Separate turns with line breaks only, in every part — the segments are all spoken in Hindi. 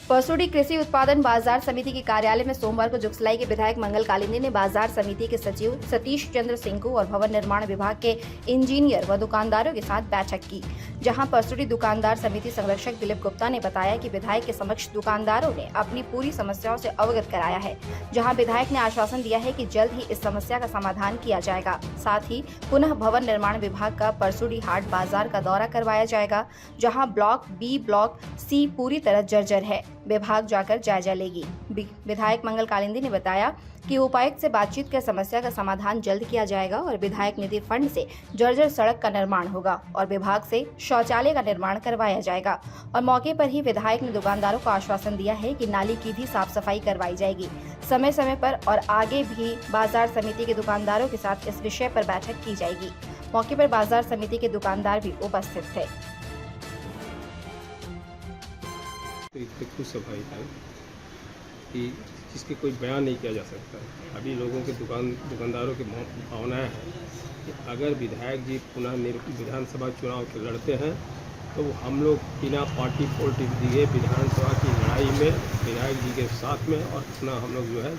परसोडी कृषि उत्पादन बाजार समिति के कार्यालय में सोमवार को जुगसलाई के विधायक मंगल कालिंदी ने बाजार समिति के सचिव सतीश चंद्र सिंह और भवन निर्माण विभाग के इंजीनियर व दुकानदारों के साथ बैठक की, जहां परसोडी दुकानदार समिति संरक्षक दिलीप गुप्ता ने बताया कि विधायक के समक्ष दुकानदारों ने अपनी पूरी समस्याओं से अवगत कराया है, जहां विधायक ने आश्वासन दिया है कि जल्द ही इस समस्या का समाधान किया जाएगा। साथ ही पुनः भवन निर्माण विभाग का परसोडी हाट बाजार का दौरा करवाया जाएगा, जहां ब्लॉक बी ब्लॉक सी पूरी तरह जर्जर है। विभाग जाकर जायजा लेगी। विधायक मंगल कालिंदी ने बताया कि उपायुक्त से बातचीत कर समस्या का समाधान जल्द किया जाएगा और विधायक निधि फंड से जर्जर सड़क का निर्माण होगा और विभाग से शौचालय का निर्माण करवाया जाएगा। और मौके पर ही विधायक ने दुकानदारों को आश्वासन दिया है कि नाली की भी साफ सफाई करवाई जाएगी समय समय पर और आगे भी बाजार समिति के दुकानदारों के साथ इस विषय पर बैठक की जाएगी। मौके पर बाजार समिति के दुकानदार भी उपस्थित थे।
खुश सफाई है कि जिसके कोई बयान नहीं किया जा सकता। अभी लोगों के दुकानदारों की भावनाएं हैं कि अगर विधायक जी पुनः विधानसभा चुनाव के लड़ते हैं तो हम लोग बिना पार्टी पॉलिटिक्स दिए विधानसभा की लड़ाई में विधायक जी के साथ में और पुनः हम लोग जो है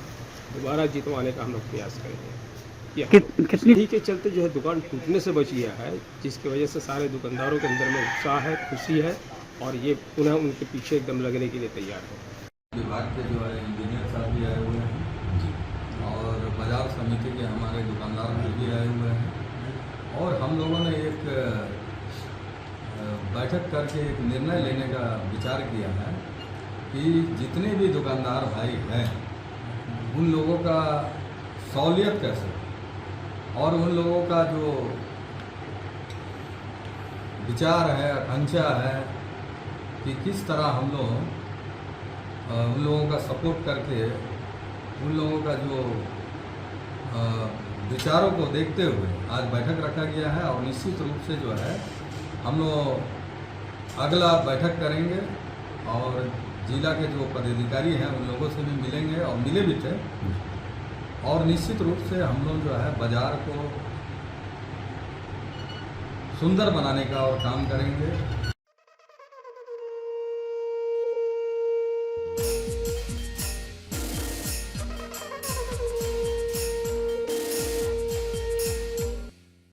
दोबारा जितवाने का हम लोग प्रयास करेंगे। कितनी के चलते जो है दुकान टूटने से बची है, जिसकी वजह से सारे दुकानदारों के अंदर में उत्साह है, खुशी है और ये पुनः उनके पीछे एकदम लगने के लिए तैयार है।
विभाग के जो है इंजीनियर साहब भी आए हुए हैं और बाजार समिति के हमारे दुकानदार भी आए हुए हैं और हम लोगों ने एक बैठक करके एक निर्णय लेने का विचार किया है कि जितने भी दुकानदार भाई हैं उन लोगों का सहूलियत कैसे और उन लोगों का जो विचार है, आकांक्षा है कि किस तरह हम लोग उन लोगों का सपोर्ट करके उन लोगों का जो विचारों को देखते हुए आज बैठक रखा गया है और निश्चित रूप से जो है हम लोग अगला बैठक करेंगे और जिला के जो पदाधिकारी हैं उन लोगों से भी मिलेंगे और मिले भी थे और निश्चित रूप से हम लोग जो है बाजार को सुंदर बनाने का और काम करेंगे।